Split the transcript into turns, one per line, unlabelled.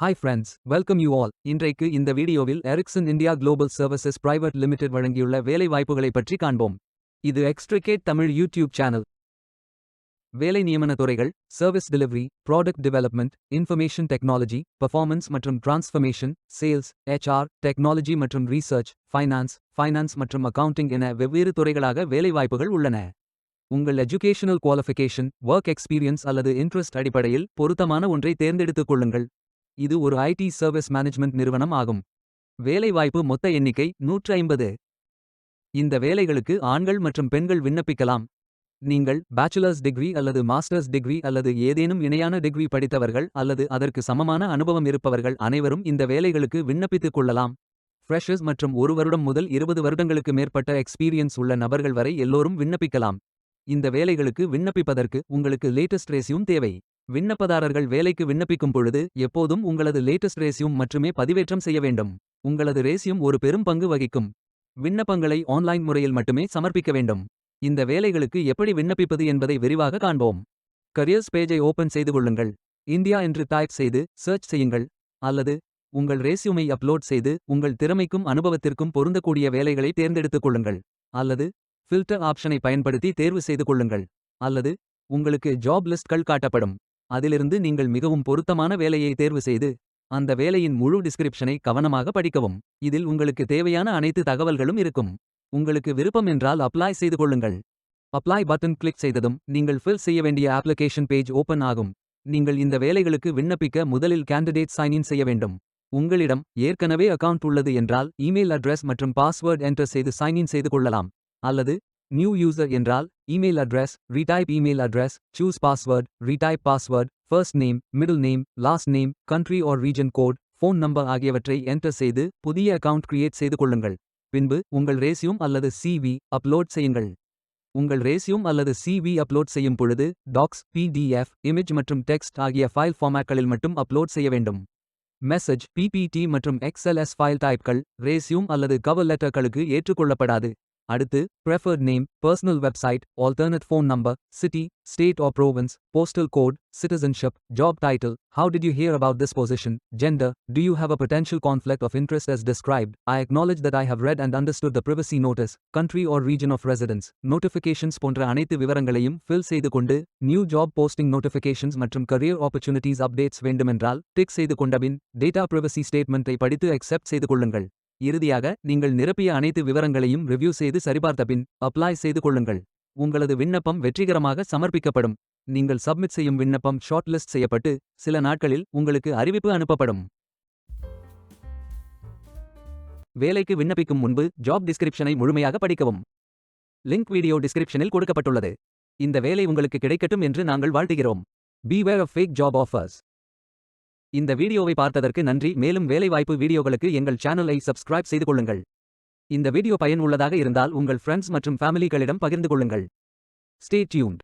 Hi friends, welcome you all. இன்றைக்கு இந்த வீடியோவில் Ericsson India global services private limited வழங்கியுள்ள வேலை வாய்ப்புகளை பற்றி காண்போம். இது எக்ஸ்ட்ரிகேட் தமிழ் யூடியூப் சேனல். வேலை நியமன துறைகள்: service delivery, product development, information technology, performance மற்றும் டிரான்ஸ்ஃபர்மேஷன், சேல்ஸ், HR, டெக்னாலஜி மற்றும் ரீசர்ச், ஃபைனான்ஸ் மற்றும் அக்கவுண்டிங் என வெவ்வேறு துறைகளாக வேலைவாய்ப்புகள் உள்ளன. உங்கள் எஜுகேஷனல் குவாலிஃபிகேஷன், ஒர்க் எக்ஸ்பீரியன்ஸ் அல்லது இன்ட்ரெஸ்ட் அடிப்படையில் பொருத்தமான ஒன்றை தேர்ந்தெடுத்துக் கொள்ளுங்கள். இது ஒரு IT சர்வீஸ் மேனேஜ்மெண்ட் நிறுவனம் ஆகும். வேலைவாய்ப்பு மொத்த எண்ணிக்கை 150. இந்த வேலைகளுக்கு ஆண்கள் மற்றும் பெண்கள் விண்ணப்பிக்கலாம். நீங்கள் பேச்சுலர்ஸ் டிகிரி அல்லது மாஸ்டர்ஸ் டிகிரி அல்லது ஏதேனும் இணையான டிகிரி படித்தவர்கள் அல்லது அதற்கு சமமான அனுபவம் இருப்பவர்கள் அனைவரும் இந்த வேலைகளுக்கு விண்ணப்பித்துக் கொள்ளலாம். ஃப்ரெஷர்ஸ் மற்றும் 1 வருடம் முதல் 20 வருடங்களுக்கு மேற்பட்ட எக்ஸ்பீரியன்ஸ் உள்ள நபர்கள் வரை எல்லோரும் விண்ணப்பிக்கலாம். இந்த வேலைகளுக்கு விண்ணப்பிப்பதற்கு உங்களுக்கு லேட்டஸ்ட் ரெஸ்யூம் தேவை. விண்ணப்பதாரர்கள் வேலைக்கு விண்ணப்பிக்கும் பொழுது எப்போதும் உங்களது லேட்டஸ்ட் ரெஸ்யூம் மட்டுமே பதிவேற்றம் செய்ய வேண்டும். உங்களது ரெஸ்யூம் ஒரு பெரும் பங்கு வகிக்கும். விண்ணப்பங்களை ஆன்லைன் முறையில் மட்டுமே சமர்ப்பிக்க வேண்டும். இந்த வேலைகளுக்கு எப்படி விண்ணப்பிப்பது என்பதை விரிவாக காண்போம். கரியர்ஸ் பேஜை ஓபன் செய்து கொள்ளுங்கள். இந்தியா என்று டைப் செய்து சர்ச் செய்யுங்கள். அல்லது உங்கள் ரெஸ்யூமை அப்லோட் செய்து உங்கள் திறமைக்கும் அனுபவத்திற்கும் பொருந்தக்கூடிய வேலைகளை தேர்ந்தெடுத்துக் கொள்ளுங்கள். அல்லது ஃபில்டர் ஆப்ஷனை பயன்படுத்தி தேர்வு செய்து கொள்ளுங்கள். அல்லது உங்களுக்கு ஜாப் லிஸ்ட்கள் காட்டப்படும். அதிலிருந்து நீங்கள் மிகவும் பொருத்தமான வேலையை தேர்வு செய்து அந்த வேலையின் முழு டிஸ்கிரிப்ஷனை கவனமாக படிக்கவும். இதில் உங்களுக்கு தேவையான அனைத்து தகவல்களும் இருக்கும். உங்களுக்கு விருப்பம் என்றால் அப்ளை செய்து கொள்ளுங்கள். அப்ளை பட்டன் கிளிக் செய்ததும் நீங்கள் ஃபில் செய்ய வேண்டிய அப்ளிகேஷன் பேஜ் ஓபன் ஆகும். நீங்கள் இந்த வேலைகளுக்கு விண்ணப்பிக்க முதலில் கேண்டிடேட் சைன் இன் செய்ய வேண்டும். உங்களிடம் ஏற்கனவே அக்கவுண்ட் உள்ளது என்றால் இமெயில் அட்ரஸ் மற்றும் பாஸ்வேர்ட் என்டர் செய்து சைன் இன் செய்து கொள்ளலாம். அல்லது நியூ யூசர் என்றால் email address, retype email address, choose password, retype password, first name, middle name, last name, country or region code, phone number ஆகியவற்றை என்டர் செய்து புதிய அக்கவுண்ட் கிரியேட் செய்து கொள்ளுங்கள். பின்பு உங்கள் ரெஸ்யூம் அல்லது CV அப்லோட் செய்யுங்கள். உங்கள் ரெஸ்யூம் அல்லது CV அப்லோட் செய்யும் பொழுது டாக்ஸ், PDF, இமேஜ் மற்றும் டெக்ஸ்ட் ஆகிய ஃபைல் ஃபார்மேட்களில் மட்டும் அப்லோட் செய்ய வேண்டும். மெசேஜ், PPT மற்றும் XLS ஃபைல் டைப்கள் ரெஸ்யூம் அல்லது கவர் லெட்டர்களுக்கு ஏற்றுக்கொள்ளப்படாது. அடுத்து preferred name, personal website, alternate phone number, city, state or province, postal code, citizenship, job title, how did you hear about this position, gender, do you have a potential conflict of interest as described, I acknowledge that I have read and understood the privacy notice, country or region of residence, notifications போன்ற அனைத்து விவரங்களையும் fill செய்து கொண்டு new job posting notifications மற்றும் career opportunities updates வேண்டுமென்றால் tick செய்து கொண்டபின் data privacy ஸ்டேட்மெண்ட்டை படித்து அக்செப்ட் செய்து கொள்ளுங்கள். இறுதியாக நீங்கள் நிரப்பிய அனைத்து விவரங்களையும் ரிவ்யூ செய்து சரிபார்த்தபின் அப்ளை செய்து கொள்ளுங்கள். உங்களது விண்ணப்பம் வெற்றிகரமாக சமர்ப்பிக்கப்படும். நீங்கள் சப்மிட் செய்யும் விண்ணப்பம் ஷார்ட் லிஸ்ட் செய்யப்பட்டு சில நாட்களில் உங்களுக்கு அறிவிப்பு அனுப்பப்படும். வேலைக்கு விண்ணப்பிக்கும் முன்பு ஜாப் டிஸ்கிரிப்ஷனை முழுமையாக படிக்கவும். லிங்க் வீடியோ டிஸ்கிரிப்ஷனில் கொடுக்கப்பட்டுள்ளது. இந்த வேலை உங்களுக்கு கிடைக்கட்டும் என்று நாங்கள் வாழ்த்துகிறோம். Beware of fake job offers. இந்த வீடியோவை பார்த்ததற்கு நன்றி. மேலும் வேலைவாய்ப்பு வீடியோகளுக்கு எங்கள் சேனலை சப்ஸ்கிரைப் செய்து கொள்ளுங்கள். இந்த வீடியோ பயனுள்ளதாக இருந்தால் உங்கள் ஃப்ரெண்ட்ஸ் மற்றும் ஃபேமிலிகளிடம் பகிர்ந்து கொள்ளுங்கள். Stay tuned.